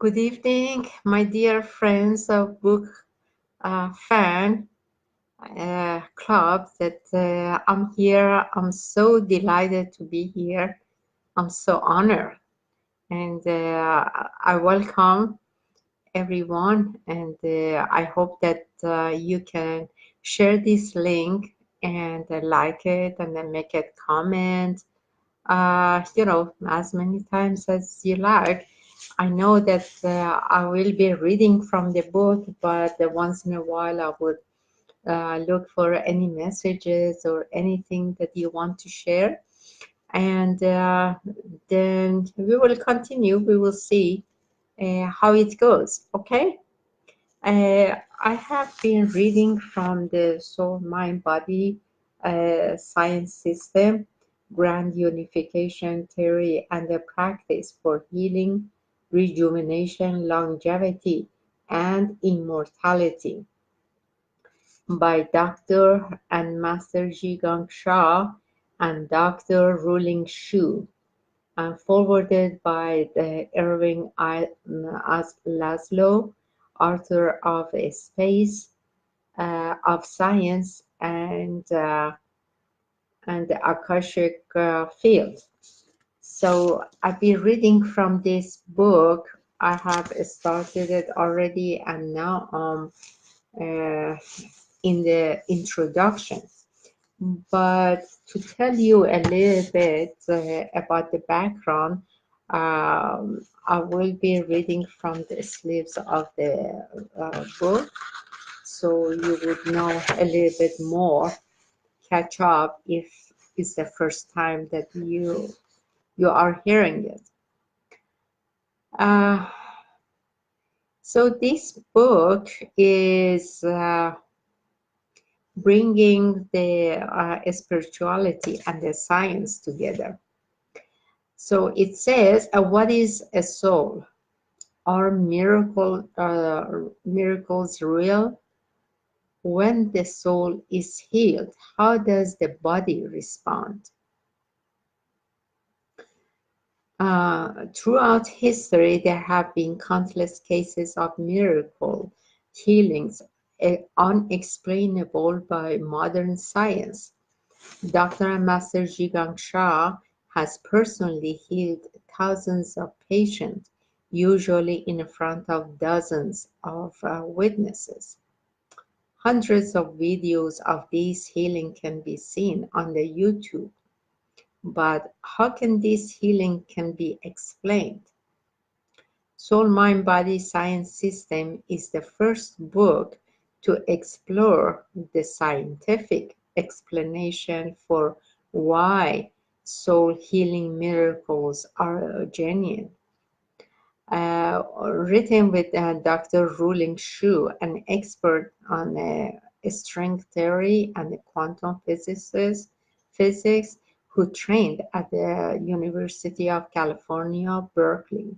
Good evening, my dear friends of book fan club. That I'm here. I'm so delighted to be here. I'm so honored, and I welcome everyone. And I hope that you can share this link and like it, and then make a comment. As many times as you like. I know that I will be reading from the book, but once in a while I would look for any messages or anything that you want to share. And then we will continue. We will see how it goes. Okay. I have been reading from the Soul, Mind, Body Science System, Grand Unification Theory and the Practice for Healing, Rejuvenation, Longevity, and Immortality by Dr. and Master Sha and Dr. Rulin Shu, and forwarded by the Irving Laszlo, author of A Space of Science and the Akashic Field. So I've been reading from this book. I have started it already, and now in the introduction. But to tell you a little bit about the background, I will be reading from the sleeves of the book, so you would know a little bit more, catch up if it's the first time that you are hearing it. Uh, so this book is bringing the spirituality and the science together. So it says, what is a soul? Are miracles real? When the soul is healed, how does the body respond? Throughout history, there have been countless cases of miracle healings unexplainable by modern science. Dr. and Master Sha has personally healed thousands of patients, usually in front of dozens of witnesses. Hundreds of videos of this healing can be seen on the YouTube. But how can this healing can be explained? Soul Mind Body Science System is the first book to explore the scientific explanation for why soul healing miracles are genuine. Written with Dr. Rulin Shu, an expert on string theory and quantum physics, who trained at the University of California, Berkeley.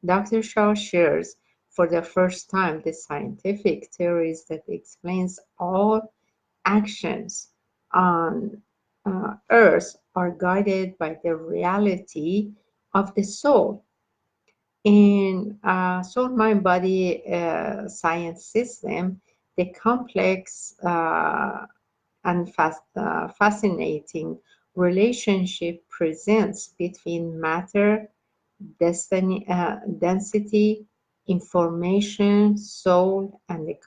Dr. Sha shares for the first time the scientific theories that explains all actions on Earth are guided by the reality of the soul. In Soul Mind Body Science System, the complex and fascinating relationship presents between matter, density, information, soul, and the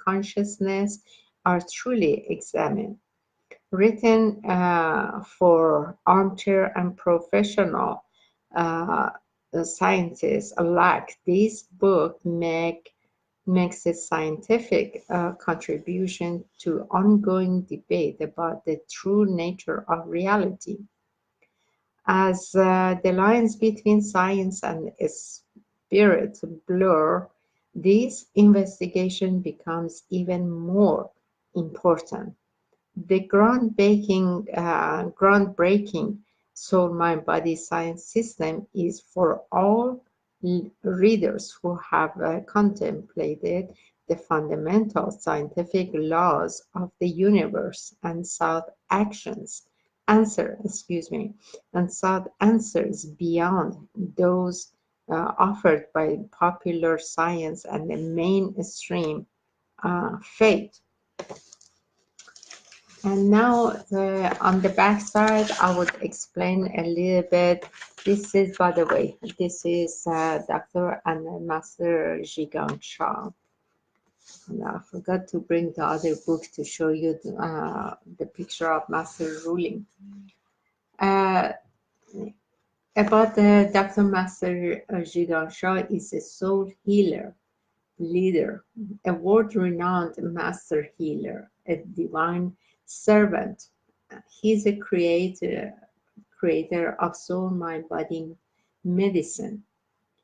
consciousness are truly examined. Written for armchair and professional uh, scientists alike, this book makes a scientific contribution to ongoing debate about the true nature of reality. As the lines between science and spirit blur, this investigation becomes even more important. The groundbreaking Soul Mind Body Science System is for all readers who have contemplated the fundamental scientific laws of the universe and sought answers beyond those offered by popular science and the mainstream faith. And now on the back side, I would explain a little bit. This is, by the way, this is Dr. and Master Sha. And I forgot to bring the other book to show you the picture of Master Rulin. About Dr. Master Sha is a soul healer, leader, a world-renowned master healer, a divine servant. He's a creator of soul, mind, body medicine.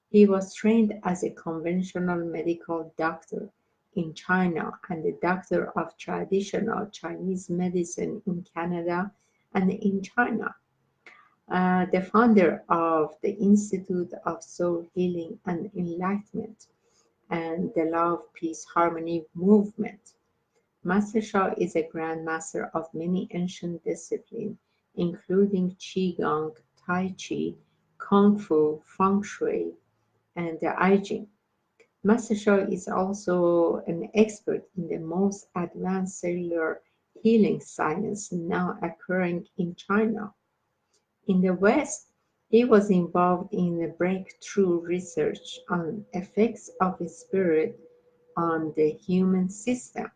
He was trained as a conventional medical doctor in China and a doctor of traditional Chinese medicine in Canada and in China. The founder of the Institute of Soul Healing and Enlightenment and the Love, Peace, Harmony movement. Master Sha is a Grand Master of many ancient disciplines, including Qigong, Tai Chi, Kung Fu, Feng Shui, and the I Ching. Master Sha is also an expert in the most advanced cellular healing science now occurring in China. In the West, he was involved in a breakthrough research on effects of spirit on the human system.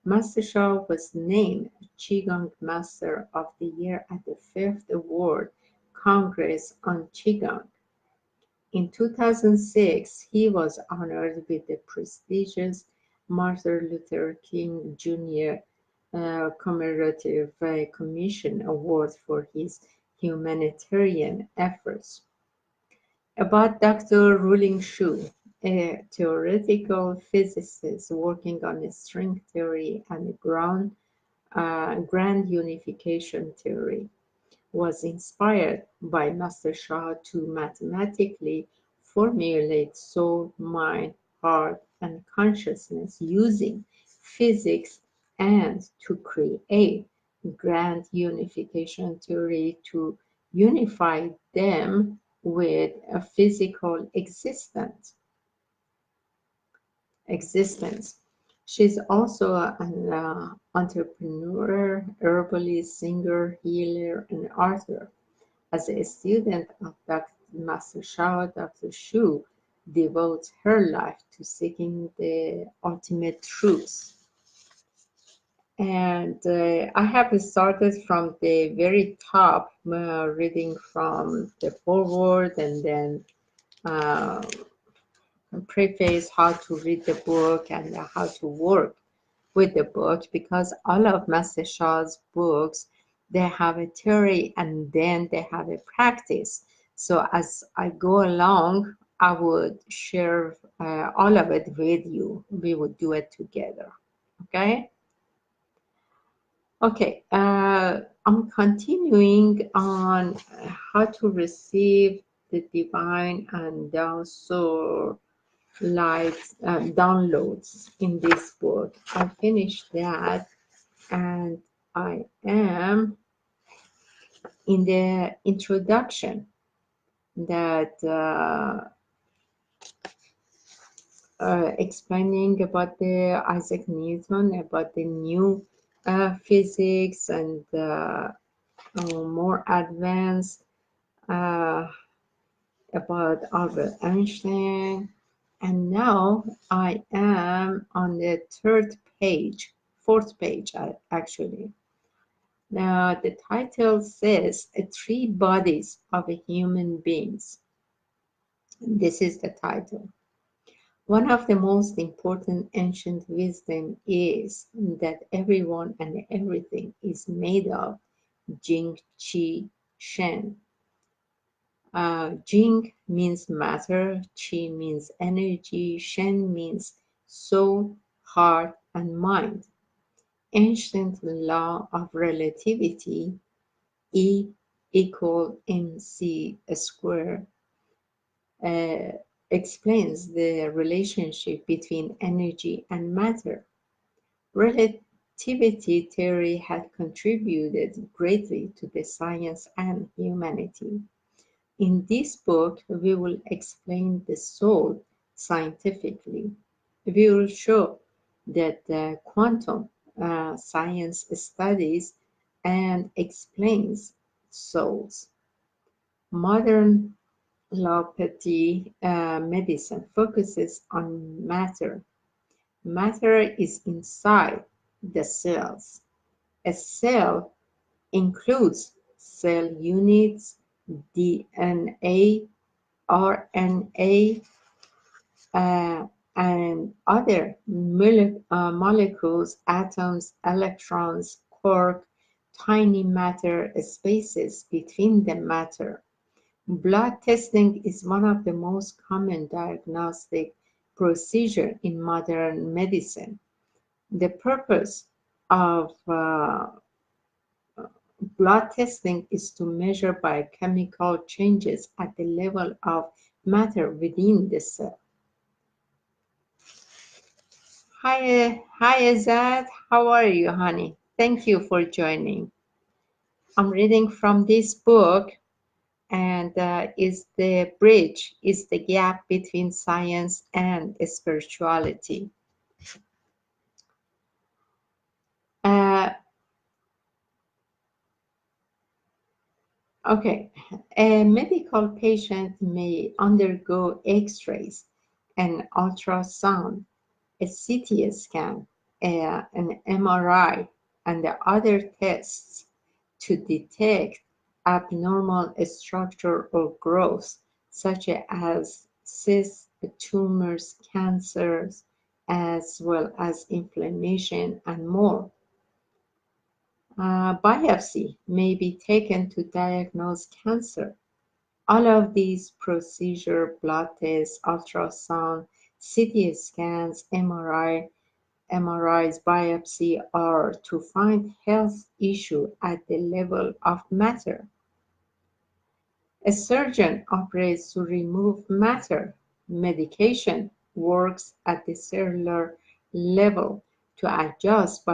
Master Sha was named Qigong Master of the Year at the Fifth World Congress on Qigong. In 2006, he was honored with the prestigious Martin Luther King Jr. Commemorative Commission Award for his humanitarian efforts. About Dr. Rulin Shu, a theoretical physicist working on string theory and grand unification theory, was inspired by Master Sha to mathematically formulate soul, mind, heart, and consciousness using physics and to create grand unification theory to unify them with a physical existence. She's also an entrepreneur, herbalist, singer, healer, and author. As a student of Dr. Master Sha, Dr. Shu devotes her life to seeking the ultimate truth. And I have started from the very top, reading from the foreword and then uh, preface how to read the book and how to work with the book, because all of Master Sha's books, they have a theory and then they have a practice. So as I go along, I would share all of it with you. We would do it together. Okay. Okay, I'm continuing on how to receive the divine and also light downloads in this book. I finished that and I am in the introduction that explaining about the Isaac Newton, about the new physics and more advanced uh, about Albert Einstein. And now I am on the fourth page actually. Now the title says Three Bodies of Human Beings. This is the title. One of the most important ancient wisdom is that everyone and everything is made of Jing, Qi, Shen. Jing means matter, Qi means energy, Shen means soul, heart, and mind. Ancient law of relativity, E equal mc squared, explains the relationship between energy and matter. Relativity theory had contributed greatly to the science and humanity. In this book, we will explain the soul scientifically. We will show that quantum science studies and explains souls. Modern allopathy medicine focuses on matter. Matter is inside the cells. A cell includes cell units, DNA, RNA, and other molecules, atoms, electrons, quark, tiny matter spaces between the matter. Blood testing is one of the most common diagnostic procedure in modern medicine. The purpose of blood testing is to measure biochemical changes at the level of matter within the cell. Hi Azad, how are you, honey? Thank you for joining. I'm reading from this book, and is the bridge, is the gap between science and spirituality. Uh, okay, a medical patient may undergo X-rays, an ultrasound, a CT scan, an MRI, and the other tests to detect abnormal structure or growth, such as cysts, tumors, cancers, as well as inflammation and more. Biopsy may be taken to diagnose cancer. All of these procedures, blood tests, ultrasound, CT scans, MRIs, biopsy, are to find health issue at the level of matter. A surgeon operates to remove matter. Medication works at the cellular level to adjust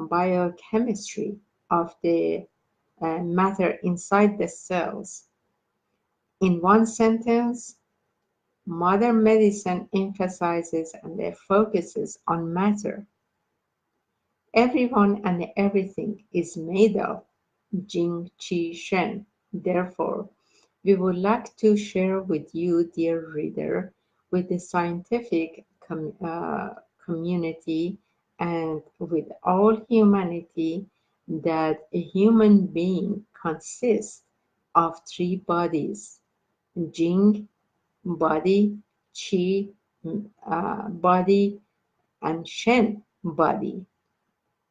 biochemistry of the matter inside the cells. In one sentence, modern medicine emphasizes and focuses on matter. Everyone and everything is made of Jing, Qi, Shen. Therefore, we would like to share with you, dear reader, with the scientific community and with all humanity, that a human being consists of three bodies: Jing body, Qi body, and Shen body.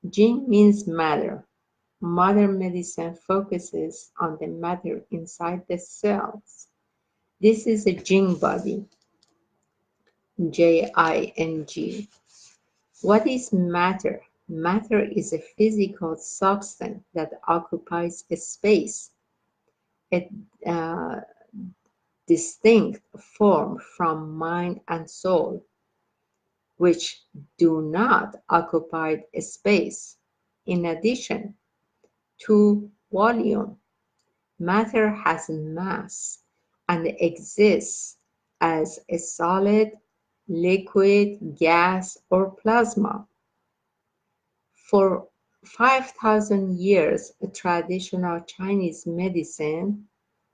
Jing means matter. Modern medicine focuses on the matter inside the cells. This is a Jing body, Jing. What is matter? Matter is a physical substance that occupies a space, a distinct form from mind and soul, which do not occupy a space. In addition to volume, matter has mass and exists as a solid, liquid, gas, or plasma. For 5,000 years, traditional Chinese medicine,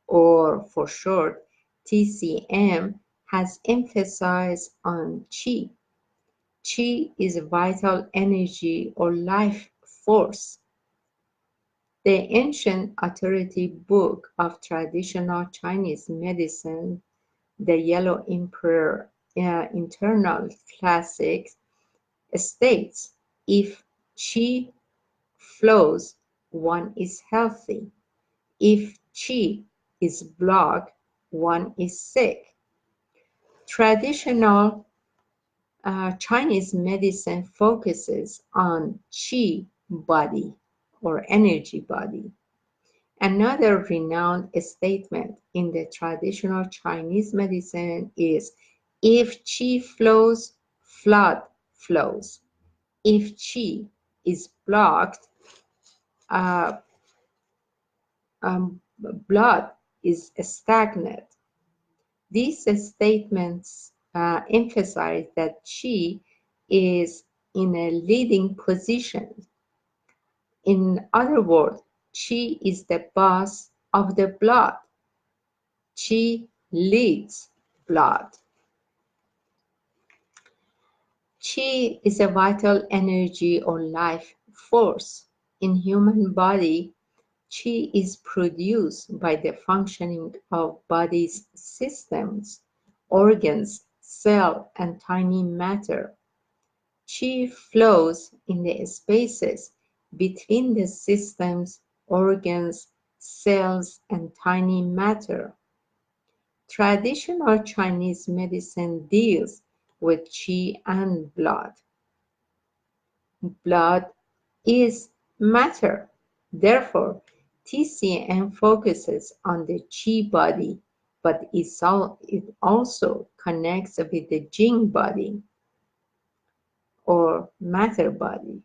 or for short, TCM, has emphasized on qi. Qi is vital energy or life force. The ancient authority book of traditional Chinese medicine, the Yellow Emperor Internal Classics, states, if qi flows, one is healthy. If qi is blocked, one is sick. Traditional Chinese medicine focuses on qi body or energy body. Another renowned statement in the traditional Chinese medicine is, if qi flows, blood flows. If qi is blocked, uh, blood is stagnant. These statements emphasize that Qi is in a leading position. In other words, Qi is the boss of the blood. Qi leads blood. Qi is a vital energy or life force. In human body, Qi is produced by the functioning of body's systems, organs, cell, and tiny matter. Qi flows in the spaces between the systems, organs, cells, and tiny matter. Traditional Chinese medicine deals with Qi and blood. Blood is matter. Therefore, TCM focuses on the Qi body, but it also connects with the Jing body or matter body.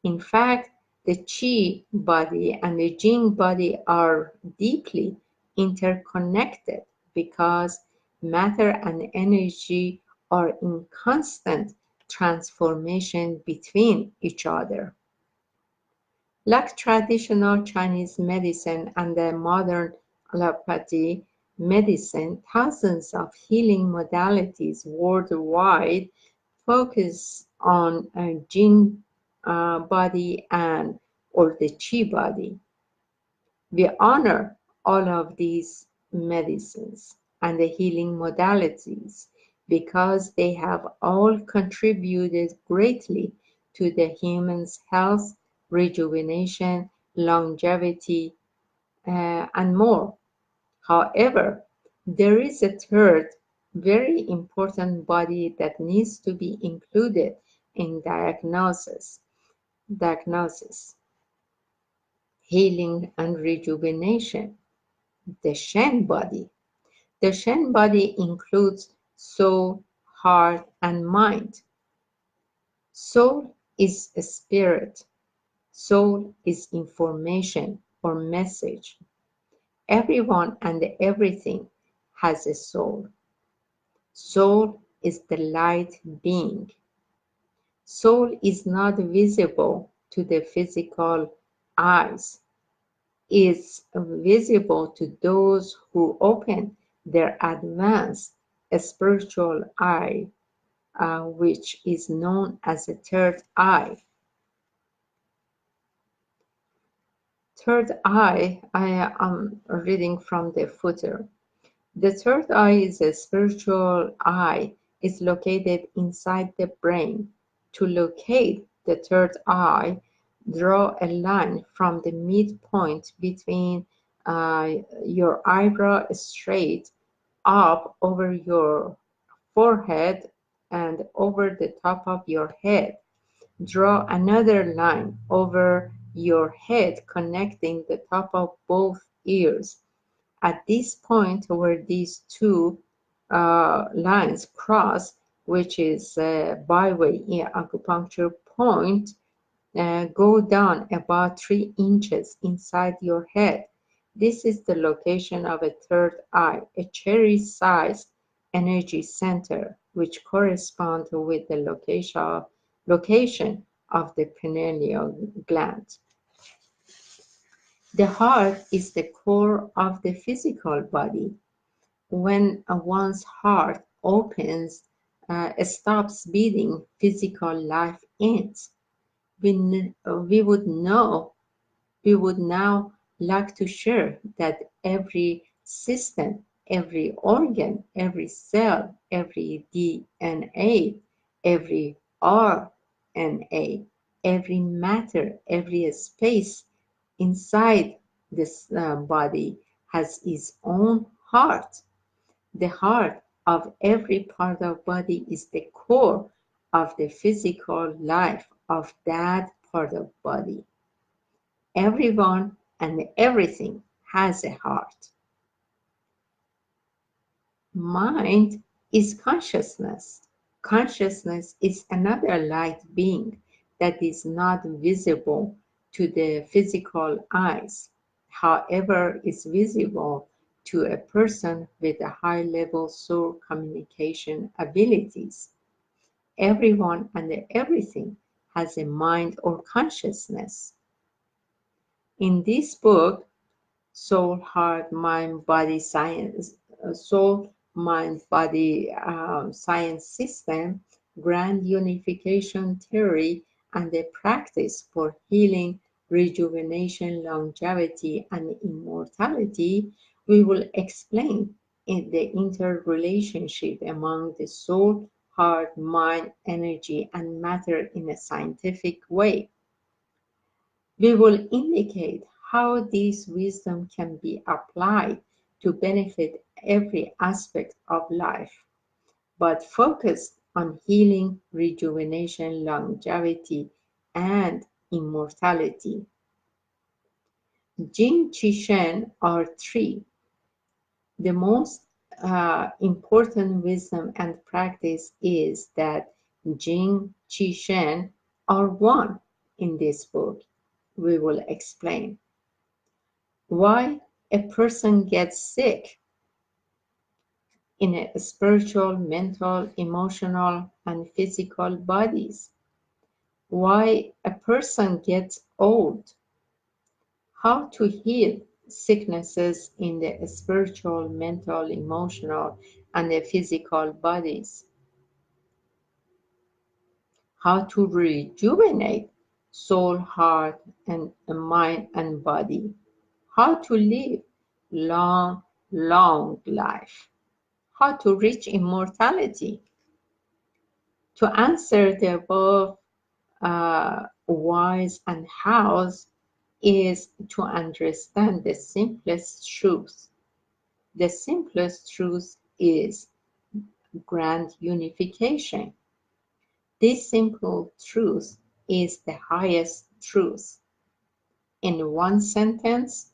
In fact, the Qi body and the Jing body are deeply interconnected because matter and energy are in constant transformation between each other. Like traditional Chinese medicine and the modern allopathy medicine, thousands of healing modalities worldwide focus on Jing body and or the Qi body. We honor all of these medicines and the healing modalities because they have all contributed greatly to the human's health, rejuvenation, longevity, and more. However, there is a third very important body that needs to be included in diagnosis, healing, and rejuvenation, the Shen body. The Shen body includes soul, heart, and mind. Soul is a spirit. Soul is information or message. Everyone and everything has a soul. Soul is the light being. Soul is not visible to the physical eyes. It's visible to those who open their advanced spiritual eye, which is known as a third eye. Third eye, I am reading from the footer. The third eye is a spiritual eye. It's located inside the brain. To locate the third eye, draw a line from the midpoint between your eyebrow straight up over your forehead and over the top of your head. Draw another line over your head connecting the top of both ears. At this point where these two lines cross, which is byway acupuncture point, go down about 3 inches inside your head. This is the location of a third eye, a cherry-sized energy center, which corresponds with the location of the pineal gland. The heart is the core of the physical body. When one's heart opens, stops beating, physical life ends. We would now like to share that every system, every organ, every cell, every DNA, every RNA, every matter, every space inside this body has its own heart. The heart of every part of body is the core of the physical life of that part of body. Everyone and everything has a heart. Mind is consciousness. Consciousness is another light being that is not visible to the physical eyes. However, is visible to a person with a high-level soul communication abilities. Everyone and everything has a mind or consciousness. In this book, Soul, Heart, Mind, Body Science, Soul, Mind, Body Science System, Grand Unification Theory, and the Practice for Healing, Rejuvenation, Longevity, and Immortality, we will explain the interrelationship among the soul, heart, mind, energy, and matter in a scientific way. We will indicate how this wisdom can be applied to benefit every aspect of life, but focused on healing, rejuvenation, longevity, and immortality. Jing, Qi, Shen are three. The most important wisdom and practice is that Jing, Qi, Shen are one in this book. We will explain why a person gets sick in a spiritual, mental, emotional, and physical bodies, why a person gets old, how to heal sicknesses in the spiritual, mental, emotional, and the physical bodies, how to rejuvenate soul, heart, and mind and body, how to live long life, how to reach immortality. To answer the above whys and hows is to understand the simplest truth. The simplest truth is grand unification. This simple truth is the highest truth. In one sentence,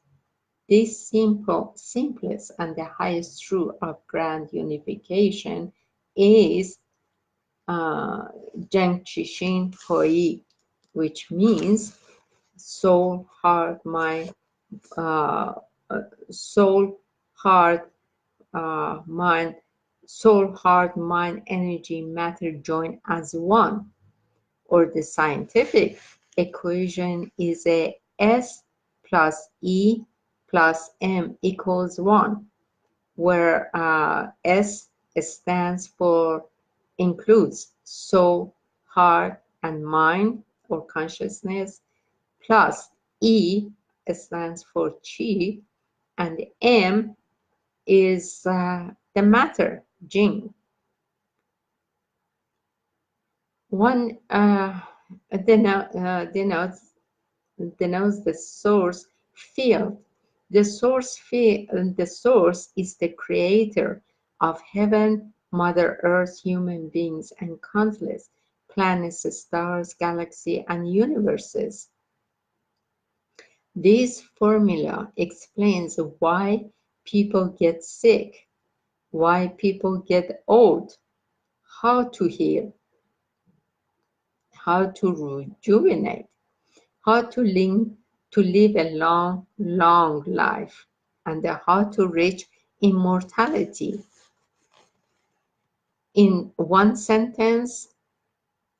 this simplest and the highest truth of grand unification is Zheng Qixin Hoi, which means soul, heart, mind, uh, soul, heart, mind, soul, heart, mind, energy, matter join as one. Or the scientific equation is a S plus E plus M equals 1, where S stands for includes soul, heart, and mind or consciousness, plus E stands for chi, and M is the matter, Jing. One denotes the source field. The source is the creator of heaven, Mother Earth, human beings, and countless planets, stars, galaxies, and universes. This formula explains why people get sick, why people get old, how to heal, how to rejuvenate, how to live a long life, and how to reach immortality. In one sentence,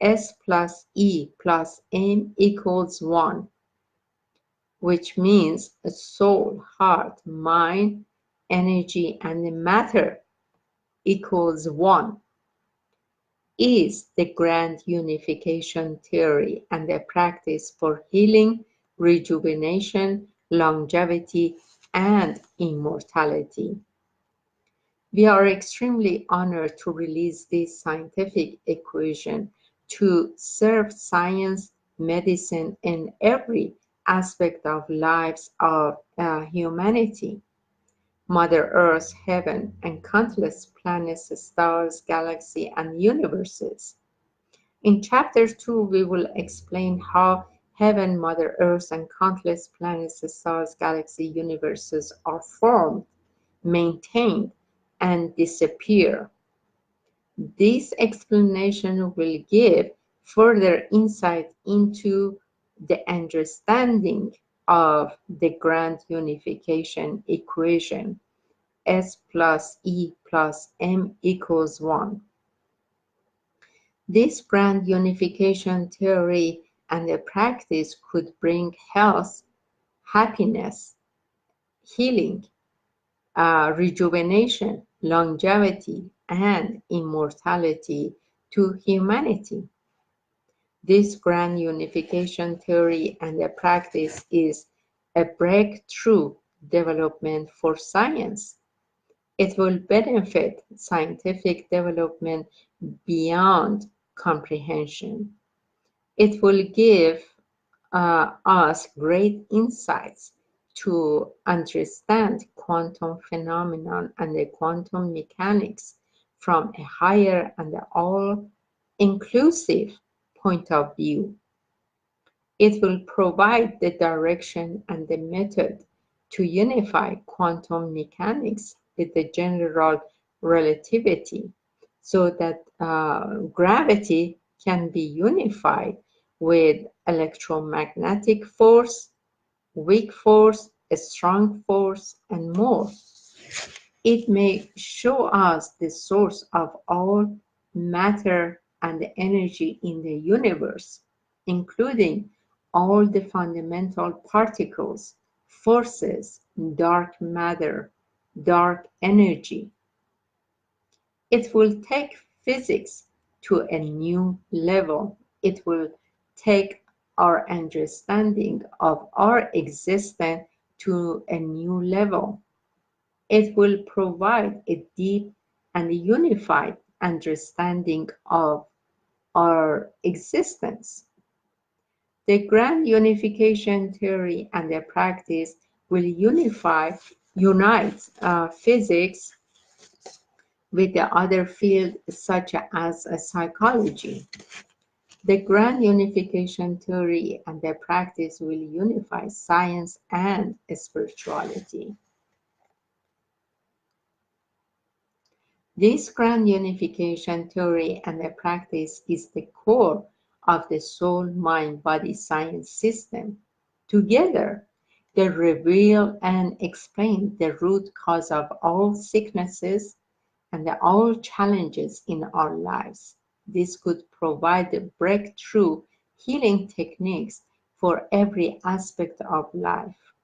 S plus E plus M equals 1, which means a soul, heart, mind, energy, and matter equals 1, is the grand unification theory and the practice for healing, rejuvenation, longevity, and immortality. We are extremely honored to release this scientific equation to serve science, medicine, and every aspect of lives of humanity. Mother Earth, heaven, and countless planets, stars, galaxies, and universes. In Chapter 2, we will explain how heaven, Mother Earth, and countless planets, stars, galaxies, universes are formed, maintained, and disappear. This explanation will give further insight into the understanding of the grand unification equation, S plus E plus M equals 1. This grand unification theory and the practice could bring health, happiness, healing, rejuvenation, longevity, and immortality to humanity. This grand unification theory and the practice is a breakthrough development for science. It will benefit scientific development beyond comprehension. It will give us great insights to understand quantum phenomenon and the quantum mechanics from a higher and all-inclusive point of view. It will provide the direction and the method to unify quantum mechanics with the general relativity so that gravity can be unified with electromagnetic force, weak force, a strong force, and more. It may show us the source of all matter and energy in the universe, including all the fundamental particles, forces, dark matter, dark energy. It will take physics to a new level. It will take our understanding of our existence to a new level. It will provide a deep and unified understanding of our existence. The grand unification theory and the practice will unite physics with the other fields such as psychology. The grand unification theory and the practice will unify science and spirituality. This grand unification theory and the practice is the core of the soul-mind-body-science system. Together, they reveal and explain the root cause of all sicknesses and all challenges in our lives. This could provide the breakthrough healing techniques for every aspect of life.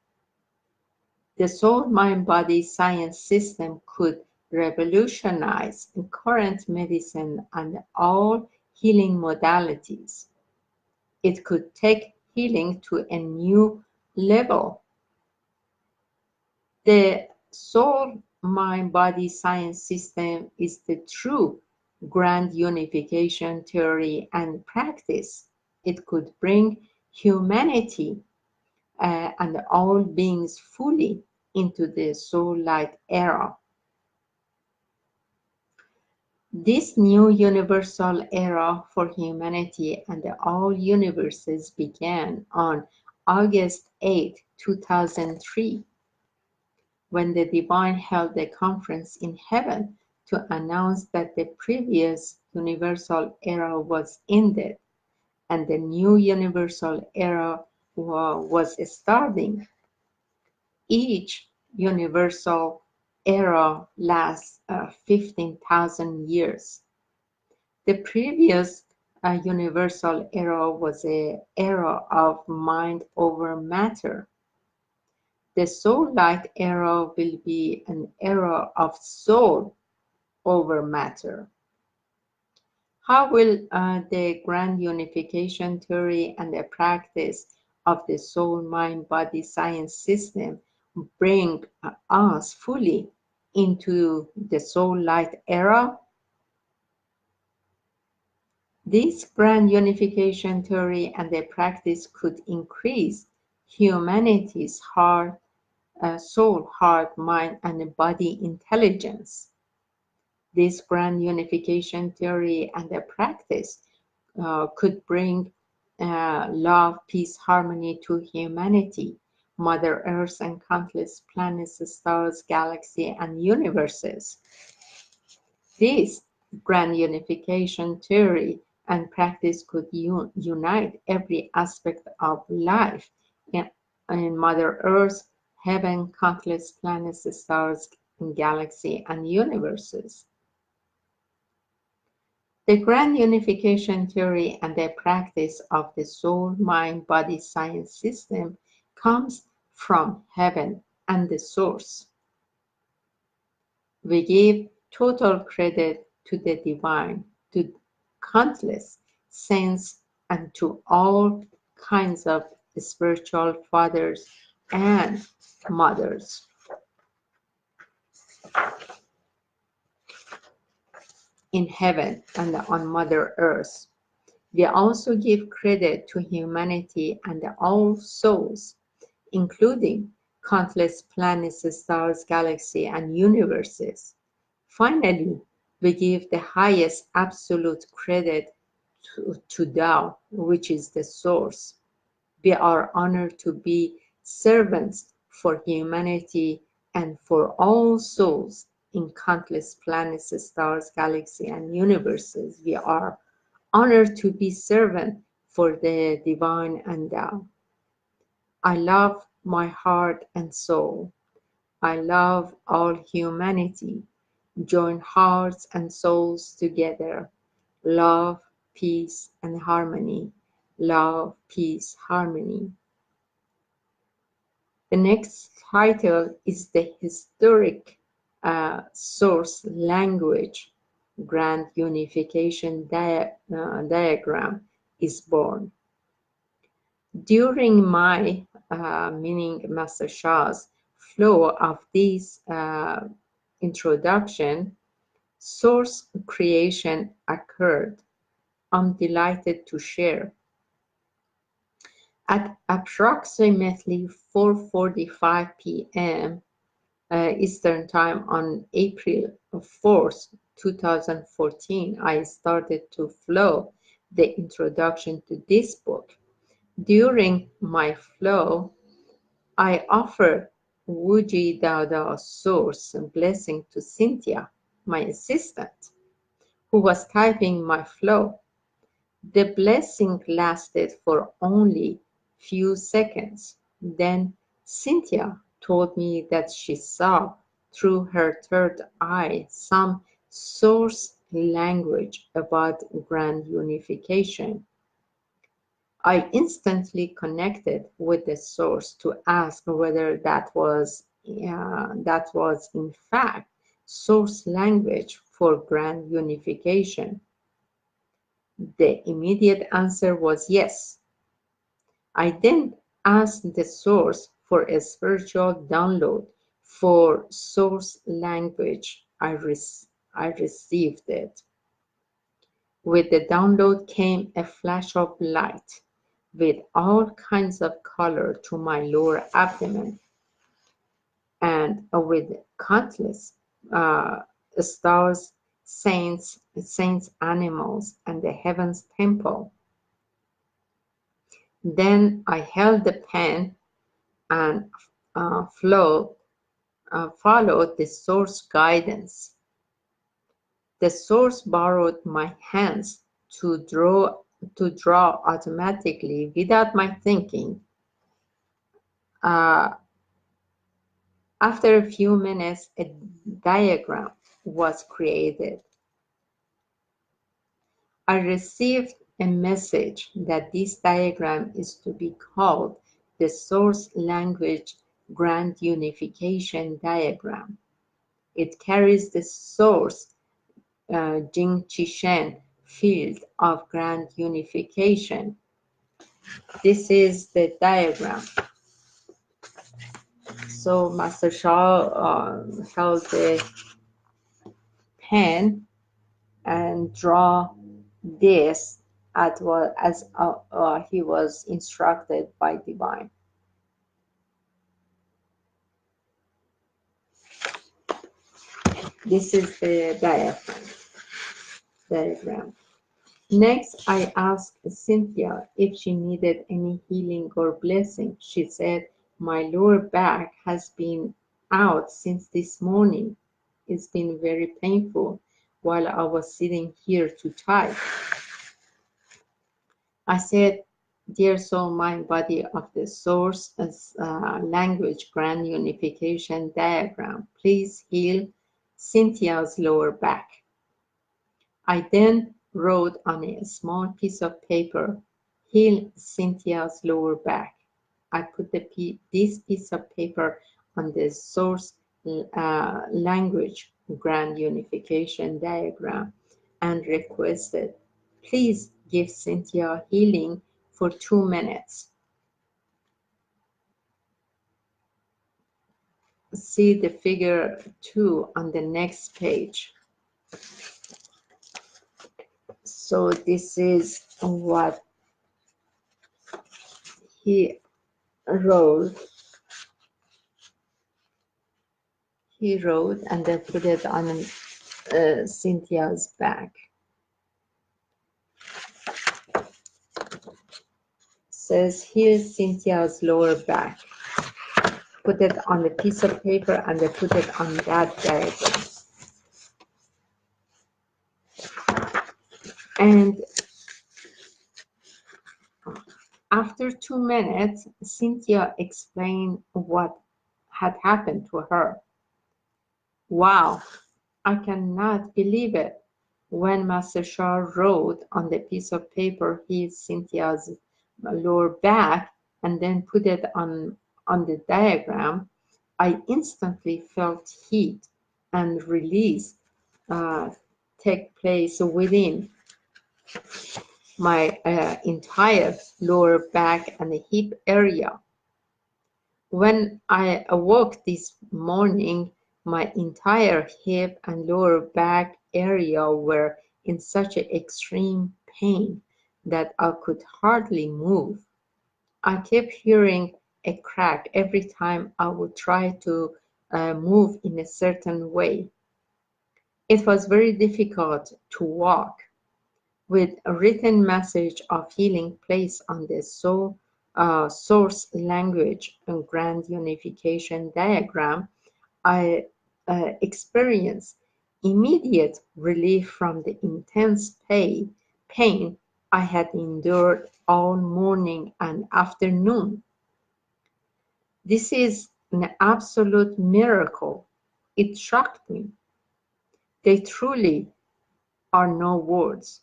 The soul-mind-body science system could revolutionize current medicine and all healing modalities. It could take healing to a new level. The soul-mind-body science system is the true grand unification theory and practice. It could bring humanity and all beings fully into the soul light era. This new universal era for humanity and all universes began on August 8, 2003, when the Divine held a conference in heaven to announce that the previous universal era was ended and the new universal era was starting. Each universal era lasts 15,000 years. The previous universal era was an era of mind over matter. The soul light era will be an era of soul over matter. How will the grand unification theory and the practice of the soul mind body science system bring us fully into the soul light era? This grand unification theory and the practice could increase humanity's soul, heart, mind, and body intelligence. This grand unification theory and the practice could bring love, peace, harmony to humanity, Mother Earth, and countless planets, stars, galaxies, and universes. This grand unification theory and practice could unite every aspect of life in Mother Earth, heaven, countless planets, stars, galaxy, and universes. The grand unification theory and the practice of the soul, mind, body science system comes from heaven and the source. We give total credit to the divine, to countless saints, and to all kinds of spiritual fathers and mothers in heaven and on Mother Earth. We also give credit to humanity and all souls, including countless planets, stars, galaxies, and universes. Finally, we give the highest absolute credit to Tao, which is the source. We are honored to be servants for humanity and for all souls in countless planets, stars, galaxies, and universes. We are honored to be servant for the divine and Tao. I love my heart and soul. I love all humanity. Join hearts and souls together. Love, peace, and harmony. Love, peace, harmony. The next title is the historic source language. Grand unification diagram is born. During my, meaning Master Sha's, flow of this introduction, source creation occurred. I'm delighted to share. At approximately 4:45 p.m. Eastern Time on April 4th, 2014, I started to flow the introduction to this book. During my flow, I offered Wuji Dada Source blessing to Cynthia, my assistant, who was typing my flow. The blessing lasted for only few seconds. Then Cynthia told me that she saw through her third eye some source language about grand unification. I instantly connected with the source to ask whether that was in fact source language for grand unification. The immediate answer was yes. I then asked the source for a spiritual download for source language. I received it. With the download came a flash of light with all kinds of color to my lower abdomen, and with countless stars, saints, animals, and the heavens temple. Then I held the pen and followed the source guidance. The source borrowed my hands to draw automatically without my thinking. Uh, After a few minutes, a diagram was created. I received a message that this diagram is to be called the source language grand unification diagram. It carries the source Jing Qishen field of grand unification. This is the diagram. So Master Sha held the pen and draw this as well as he was instructed by divine. This is the diagram. Next, I asked Cynthia if she needed any healing or blessing. She said, my lower back has been out since this morning. It's been very painful while I was sitting here to type. I said, Dear soul, mind, body of the source language grand unification diagram, please heal Cynthia's lower back. I then wrote on a small piece of paper, heal Cynthia's lower back. I put this piece of paper on the source language grand unification diagram and requested, please give Cynthia healing for 2 minutes. See the figure 2 on the next page. So this is what he wrote. He wrote and then put it on Cynthia's back. Says, here's Cynthia's lower back. Put it on a piece of paper and they put it on that diagram. And after 2 minutes, Cynthia explained what had happened to her. Wow, I cannot believe it. When Master Sha wrote on the piece of paper his Cynthia's lower back and then put it on the diagram, I instantly felt heat and release take place within my entire lower back and hip area. When I awoke this morning, my entire hip and lower back area were in such an extreme pain that I could hardly move. I kept hearing a crack every time I would try to move in a certain way. It was very difficult to walk. With a written message of healing placed on the source language and grand unification diagram, I experienced immediate relief from the intense pain I had endured all morning and afternoon. This is an absolute miracle. It shocked me. They truly are no words.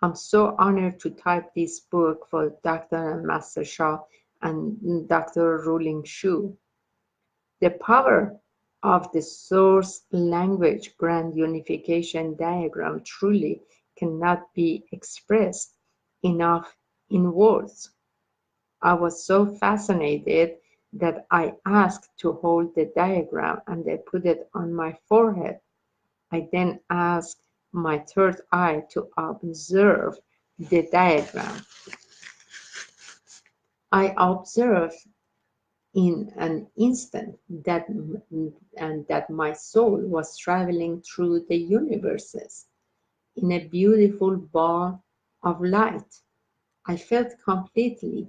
I'm so honored to type this book for Dr. and Master Sha and Dr. Rulin Shu. The power of the source language grand unification diagram truly cannot be expressed enough in words. I was so fascinated that I asked to hold the diagram and they put it on my forehead. I then asked my third eye to observe the diagram. I observed in an instant that my soul was traveling through the universes in a beautiful ball of light. I felt completely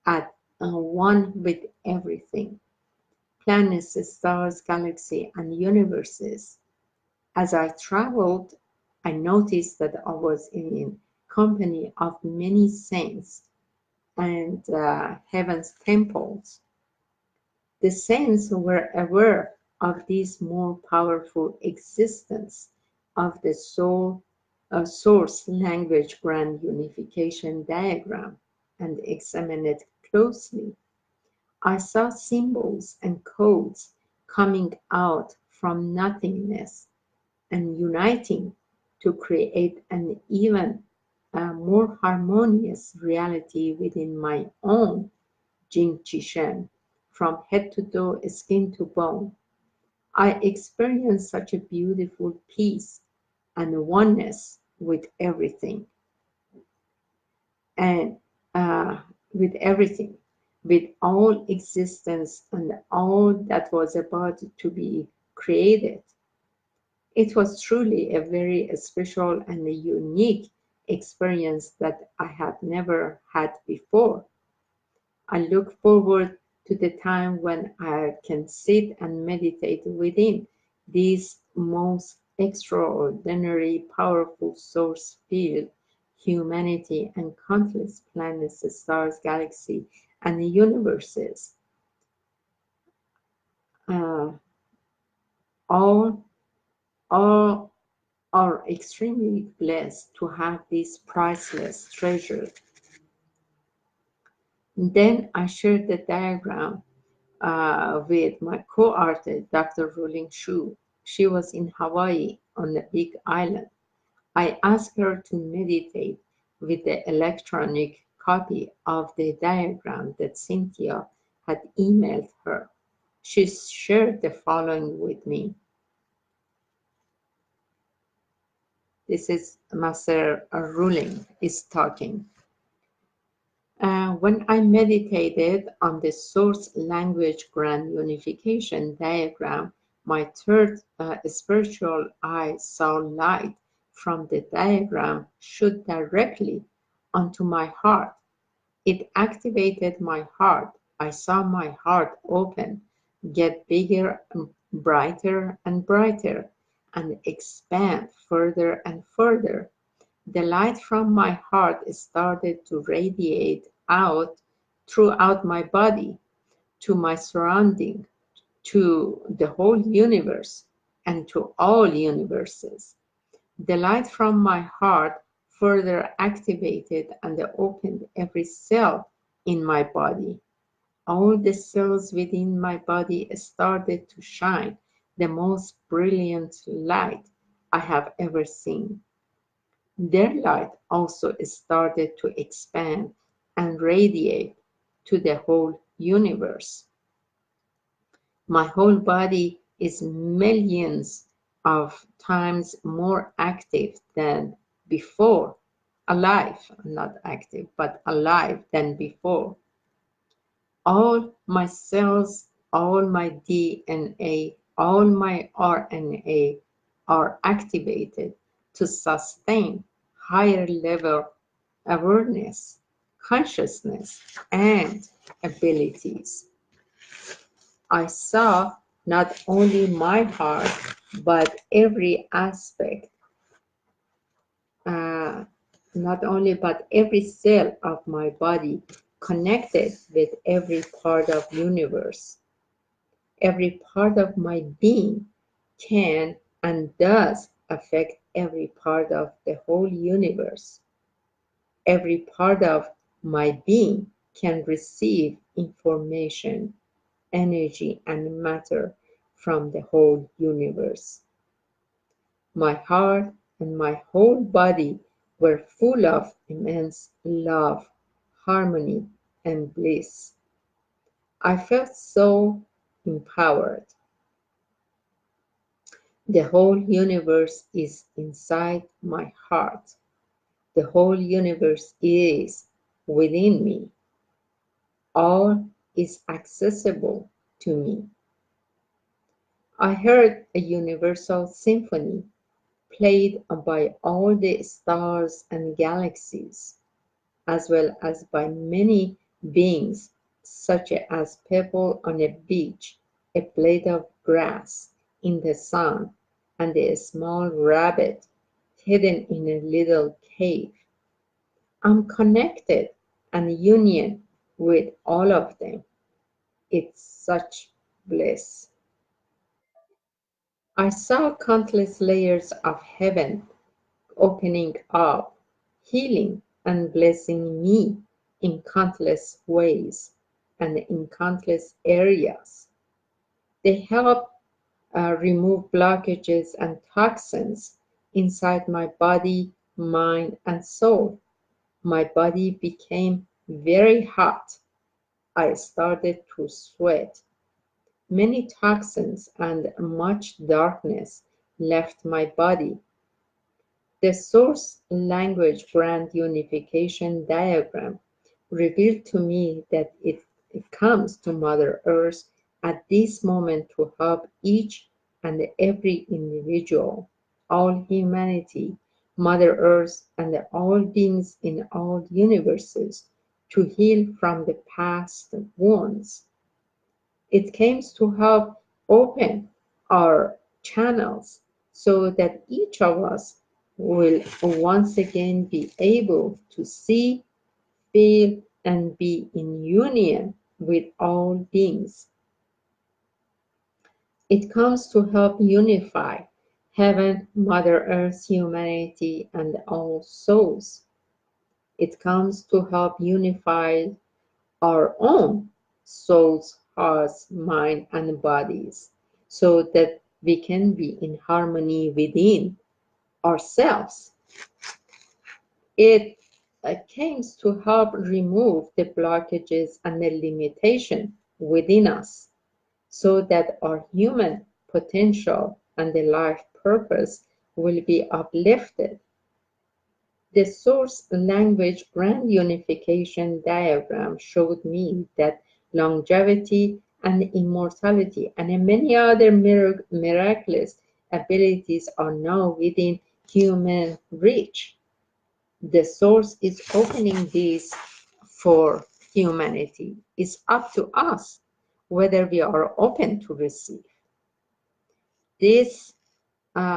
at one with everything, planets, stars, galaxies, and universes. As I traveled, I noticed that I was in company of many saints and heaven's temples. The saints were aware of this more powerful existence of the source language grand unification diagram and examined it closely. I saw symbols and codes coming out from nothingness and uniting to create an even more harmonious reality within my own Jing Qi Shen, from head to toe, skin to bone. I experienced such a beautiful peace and oneness with everything, and with everything, with all existence and all that was about to be created. It was truly a very special and a unique experience that I had never had before. I look forward to the time when I can sit and meditate within this most extraordinary, powerful source field humanity, and countless planets, stars, galaxies, and universes. Uh, all, all are extremely blessed to have this priceless treasure. Then I shared the diagram with my co-artist, Dr. Rulin Shu. She was in Hawaii on the Big Island. I asked her to meditate with the electronic copy of the diagram that Cynthia had emailed her. She shared the following with me. This is Master Rulin is talking. When I meditated on the source language grand unification diagram, my third spiritual eye saw light from the diagram shoot directly onto my heart. It activated my heart. I saw my heart open, get bigger and brighter, and expand further and further. The light from my heart started to radiate out throughout my body, to my surrounding, to the whole universe, and to all universes. The light from my heart further activated and opened every cell in my body. All the cells within my body started to shine the most brilliant light I have ever seen. Their light also started to expand and radiate to the whole universe. My whole body is millions of times more active than before. Alive, not active, but alive than before. All my cells, all my DNA, all my RNA are activated to sustain higher level awareness, consciousness, and abilities. I saw not only my heart, but every aspect, uh, not only, but every cell of my body connected with every part of universe. Every part of my being can and does affect every part of the whole universe. Every part of my being can receive information, energy, and matter from the whole universe. My heart and my whole body were full of immense love, harmony, and bliss. I felt so empowered. The whole universe is inside my heart. The whole universe is within me. All is accessible to me. I heard a universal symphony played by all the stars and galaxies, as well as by many beings, such as pebble on a beach, a blade of grass in the sun, and a small rabbit hidden in a little cave. I'm connected and union with all of them. It's such bliss. I saw countless layers of heaven opening up, healing and blessing me in countless ways and in countless areas. They help remove blockages and toxins inside my body, mind, and soul. My body became very hot. I started to sweat. Many toxins and much darkness left my body. The source language grand unification diagram revealed to me that it comes to Mother Earth at this moment to help each and every individual, all humanity, Mother Earth, and all beings in all universes to heal from the past wounds. It came to help open our channels so that each of us will once again be able to see, feel, and be in union with all beings. It comes to help unify heaven, Mother Earth, humanity, and all souls. It comes to help unify our own souls, hearts, mind, and bodies so that we can be in harmony within ourselves. It came to help remove the blockages and the limitation within us so that our human potential and the life purpose will be uplifted. The source language grand unification diagram showed me that longevity and immortality and many other miraculous abilities are now within human reach. The source is opening these for humanity. It's up to us whether we are open to receive. This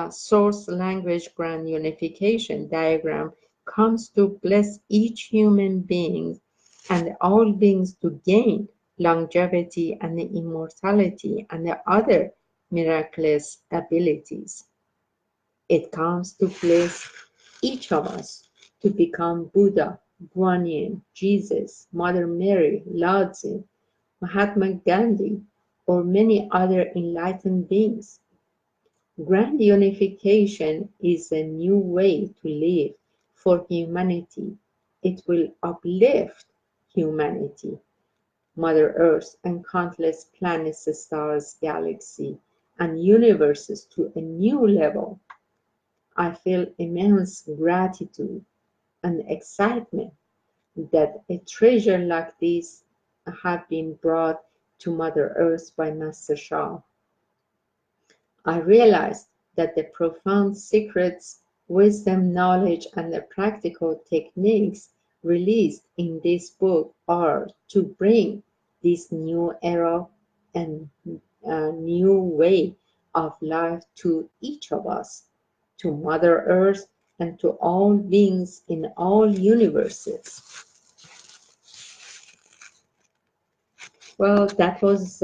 source language grand unification diagram comes to bless each human being and all beings to gain longevity and immortality and the other miraculous abilities. It comes to bless each of us to become Buddha, Guanyin, Jesus, Mother Mary, Lao Tzu, Mahatma Gandhi, or many other enlightened beings. Grand unification is a new way to live for humanity. It will uplift humanity, Mother Earth, and countless planets, stars, galaxies, and universes to a new level. I feel immense gratitude and excitement that a treasure like this have been brought to Mother Earth by Master Sha. I realized that the profound secrets, wisdom, knowledge, and the practical techniques released in this book are to bring this new era and a new way of life to each of us, to Mother Earth, and to all beings in all universes. Well, that was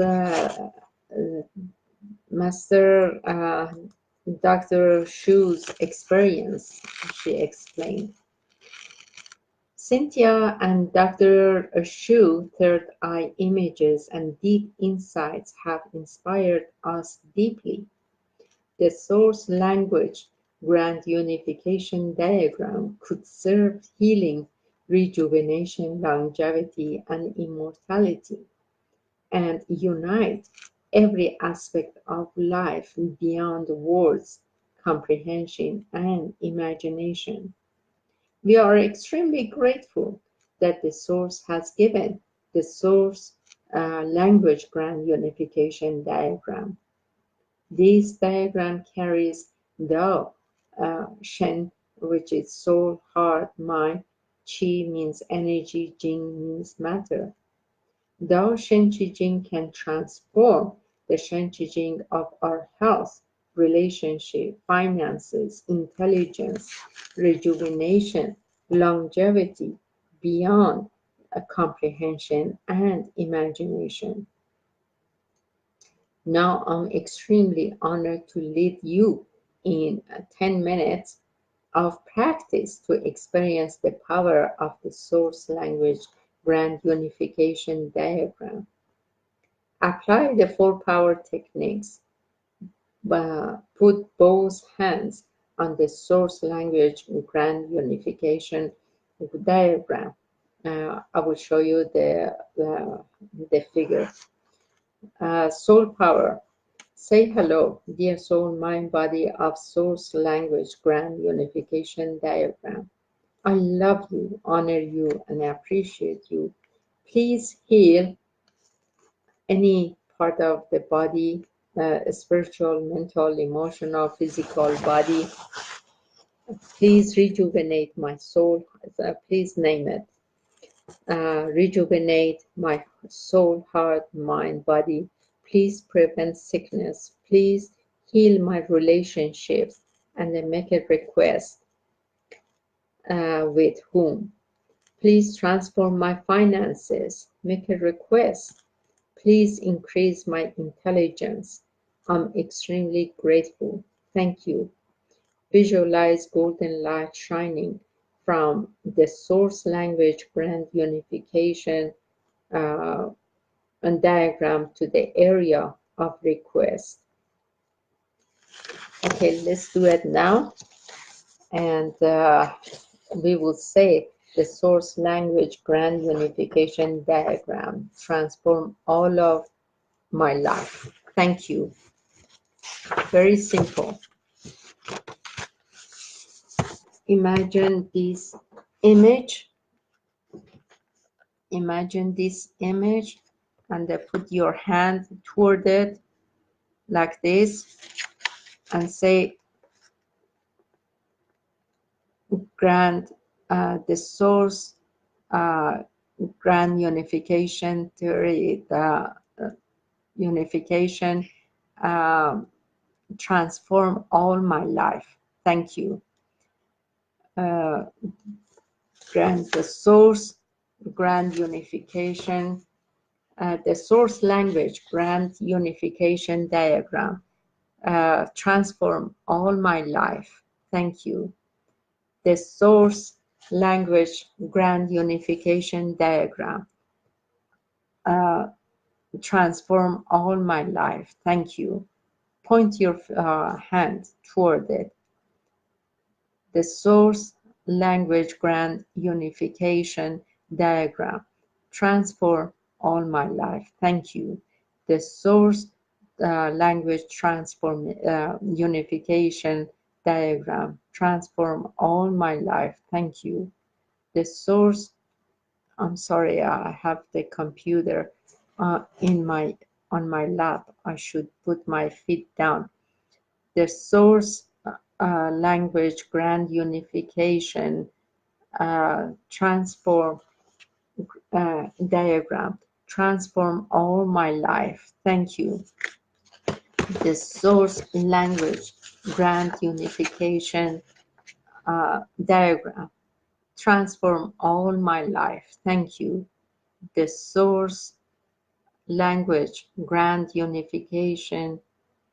Master Dr. Shu's experience, she explained. Cynthia and Dr. Shu third eye images and deep insights have inspired us deeply. The source language grand unification diagram could serve healing, rejuvenation, longevity, and immortality, and unite every aspect of life beyond words, comprehension, and imagination. We are extremely grateful that the Source has given the Source language grand unification diagram. This diagram carries the Shen, which is soul, heart, mind, Qi means energy, Jing means matter. Tao Shen Qi Jing can transform the Shen Qi Jing of our health, relationship, finances, intelligence, rejuvenation, longevity, beyond comprehension and imagination. Now I'm extremely honored to lead you in 10 minutes of practice to experience the power of the source language grand unification diagram. Apply the four power techniques. Put both hands on the source language grand unification diagram. I will show you the figure. Soul power. Say hello, dear soul, mind, body of source language grand unification diagram. I love you, honor you, and appreciate you. Please heal any part of the body, spiritual, mental, emotional, physical body. Please rejuvenate my soul. Please name it. Rejuvenate my soul, heart, mind, body. Please prevent sickness. Please heal my relationships and then make a request With whom? Please transform my finances. Make a request. Please increase my intelligence. I'm extremely grateful. Thank you. Visualize golden light shining from the source language grand unification uh, and diagram to the area of request. Okay, let's do it now. And we will say the source language grand unification diagram transform all of my life. Thank you. Very simple. Imagine this image. Imagine this image and then put your hand toward it like this and say grand the source grand unification theory, the unification um, transform all my life. Thank you. Grand the source grand unification, the source language grand unification diagram transform all my life. Thank you. The source language grand unification diagram transform all my life. Thank you. Point your hand toward it. The source language grand unification diagram transform all my life. Thank you. The source language transform unification diagram transform all my life. Thank you. The source, I'm sorry, I have the computer in my on my lap. I should put my feet down. The source language grand unification transform diagram transform all my life. Thank you. The source language grand unification diagram transform all my life. Thank you. The source language grand unification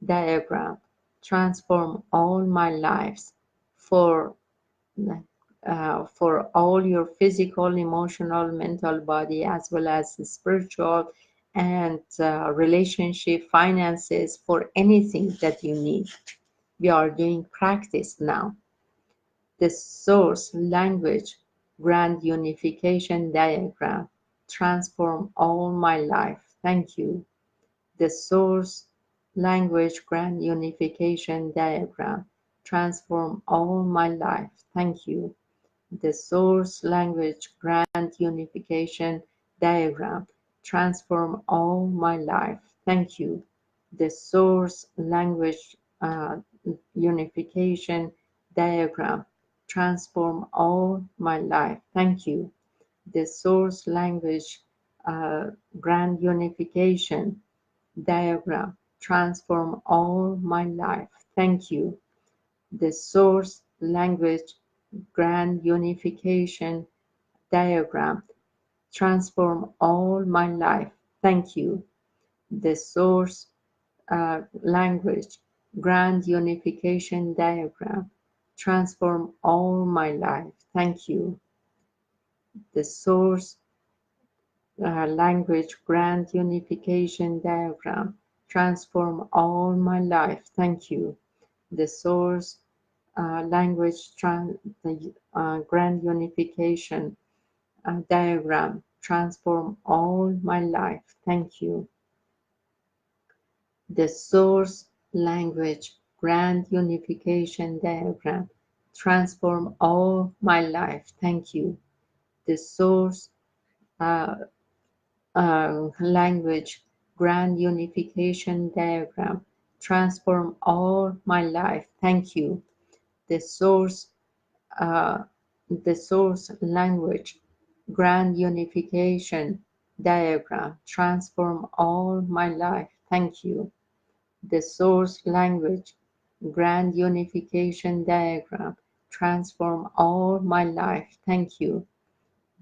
diagram transform all my lives for all your physical, emotional, mental body, as well as spiritual and relationship, finances, for anything that you need. We are doing practice now. The source language grand unification diagram transform all my life. Thank you. The source language grand unification diagram transform all my life. Thank you. The source language grand unification diagram transform all my life. Thank you. The source language unification diagram transform all my life. Thank you. The source language grand unification diagram transform all my life. Thank you. The source language grand unification diagram transform all my life. Thank you. The source language grand unification diagram transform all my life. Thank you. The source language grand unification diagram transform all my life. Thank you. The source language grand unification diagram transform all my life. Thank you. The source language grand unification diagram transform all my life. Thank you. The source uh, language grand unification diagram transform all my life. Thank you. The source uh, the source language grand unification diagram transform all my life. Thank you. The source language grand unification diagram transform all my life. Thank you.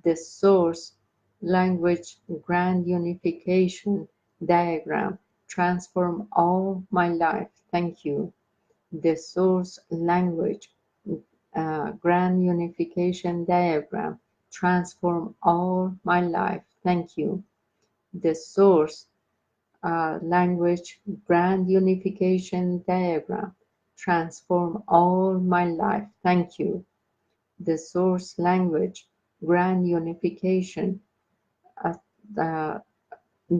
The source language grand unification diagram transform all my life. Thank you. The source language grand unification diagram transform all my life. Thank you. The source language grand unification diagram transform all my life. Thank you. The source language grand unification uh,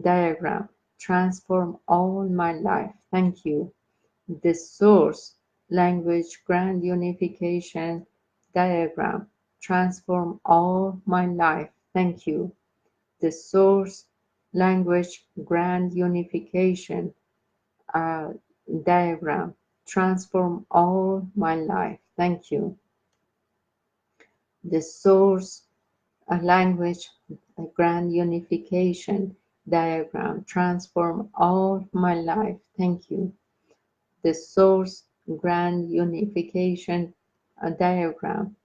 diagram transform all my life. Thank you. The source language grand unification diagram transform all my life. Thank you. The source language grand unification uh, diagram transform all my life. Thank you. The source language grand unification diagram transform all my life. Thank you. The source grand unification diagram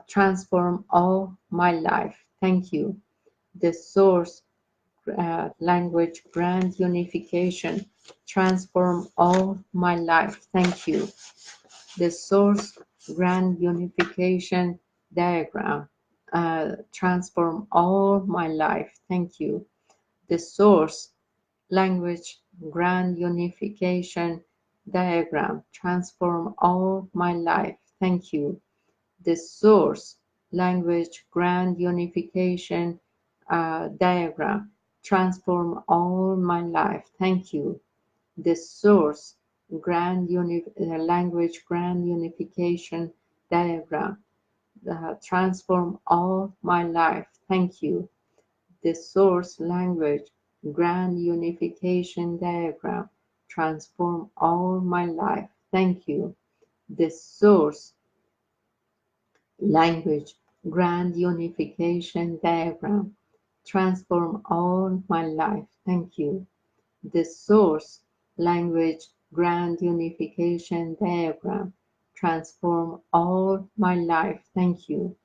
transform all my life. Thank you. The source language grand unification transform all my life. Thank you. The source grand unification diagram transform all my life. Thank you. The source language grand unification diagram transform all my life. Thank you. The source language grand unification diagram transform all my life. Thank you. The source language grand unification diagram transform all my life. Thank you. The source language grand unification diagram transform all my life. Thank you. The source language grand unification diagram transform all my life. Thank you. The source language grand unification diagram transform all my life. Thank you.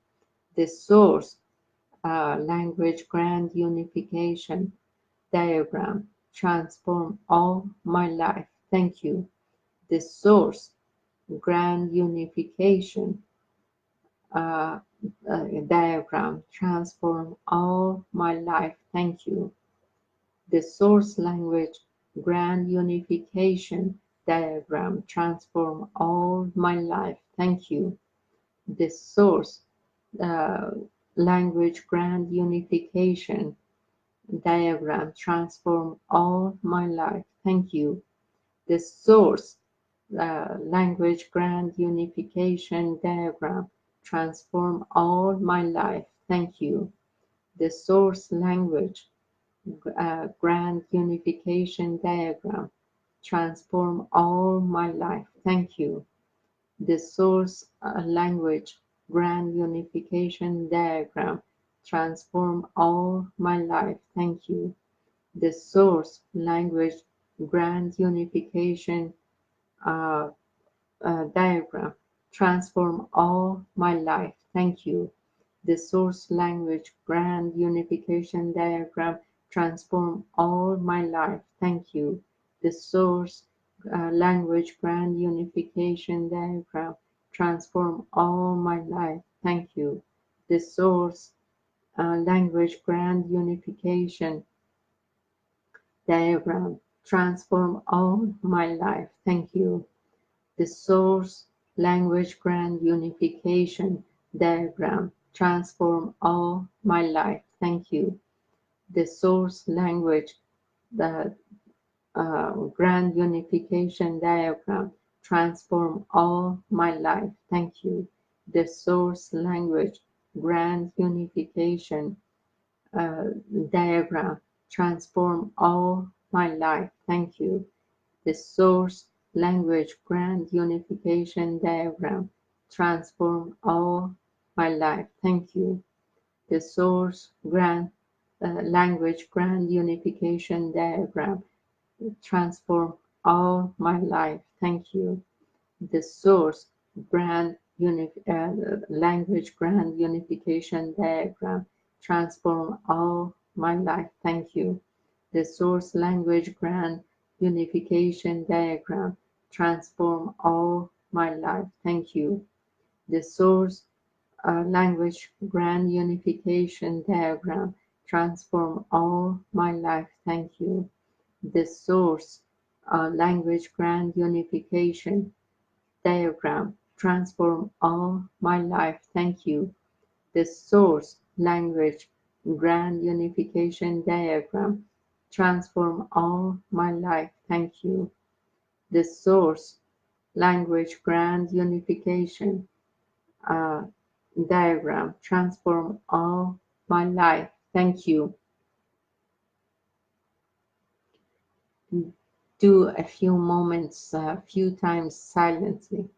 The source language grand unification diagram transform all my life. Thank you. The source grand unification uh, diagram transform all my life. Thank you. The source language grand unification diagram transform all my life. Thank you. The source uh, language grand unification diagram transform all my life. Thank you. The source language grand unification diagram transform all my life. Thank you. The source language grand unification diagram transform all my life. Thank you. The source language grand unification diagram transform all my life. Thank you. The source language grand unification uh, diagram transform all my life. Thank you. The source language grand unification diagram transform all my life. Thank you. The source language grand unification diagram transform all my life. Thank you. The source language grand unification diagram transform all my life. Thank you. The source language grand unification diagram transform all my life. Thank you. The source language the grand unification diagram transform all my life. Thank you. The source language grand unification uh, diagram transform all my life. Thank you. The source language grand unification diagram transform all my life. Thank you. The source language grand unification diagram transform all my life. Thank you. The source grand language grand unification diagram transform all my life. Thank you. The source language grand unification diagram transform all my life. Thank you. The source language grand unification diagram transform all my life. Thank you. The source language grand unification diagram transform all my life. Thank you. The source language grand unification diagram transform all my life. Thank you. The source language grand unification uh, diagram transform all my life. Thank you. Do a few moments, a few times silently.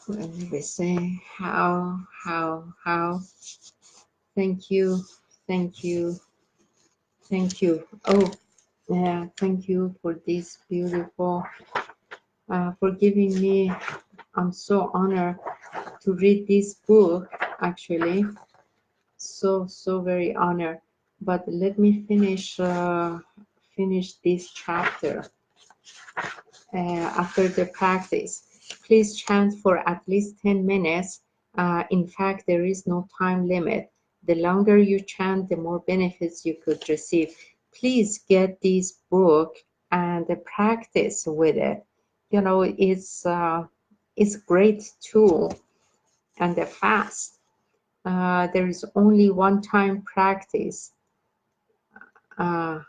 When we say how, thank you, thank you, thank you. Oh, yeah, thank you for this beautiful, for giving me, I'm so honored to read this book, actually. So very honored. But let me finish this chapter. After the practice. Please chant for at least 10 minutes. In fact, there is no time limit. The longer you chant, the more benefits you could receive. Please get this book and practice with it. You know, it's great tool and fast. There is only one time practice. Uh,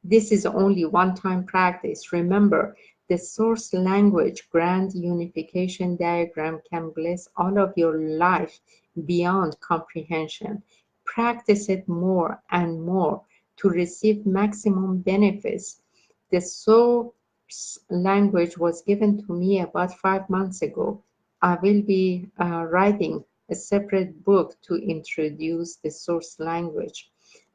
This is only one-time practice. Remember, the source language grand unification diagram can bless all of your life beyond comprehension. Practice it more and more to receive maximum benefits. The source language was given to me about 5 months ago. I will be writing a separate book to introduce the source language.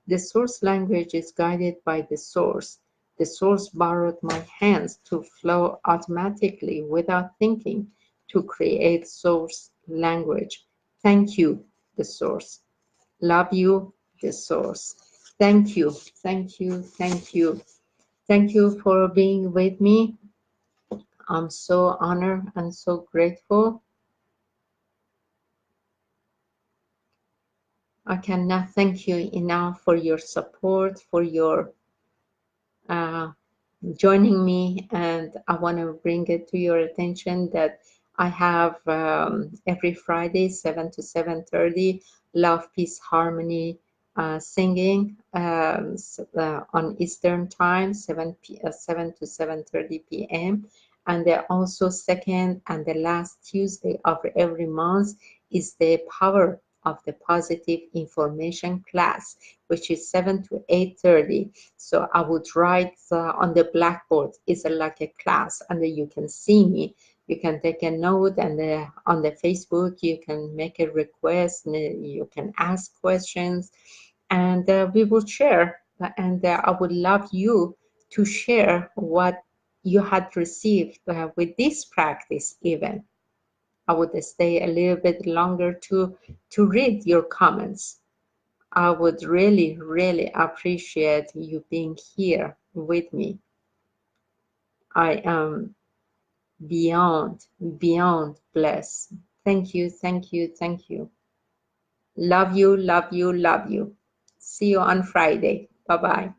The source language is guided by the source. The source borrowed my hands to flow automatically without thinking to create source language. Thank you, the source. Love you, the source. Thank you, thank you, thank you. Thank you for being with me. I'm so honored and so grateful. I cannot thank you enough for your support, for your uh, joining me, and I want to bring it to your attention that I have every Friday 7 to 7:30 Love, Peace, Harmony singing on Eastern Time 7 to 7:30 p.m. And then also second and the last Tuesday of every month is the Power of the Positive Information class, which is 7 to 8:30. So I would write on the blackboard. It's like a class, and then you can see me. You can take a note, and on the Facebook, you can make a request, and you can ask questions, and we will share. And I would love you to share what you had received with this practice even. I would stay a little bit longer to read your comments. I would really, really appreciate you being here with me. I am beyond blessed. Thank you, thank you, thank you. Love you, love you, love you. See you on Friday. Bye-bye.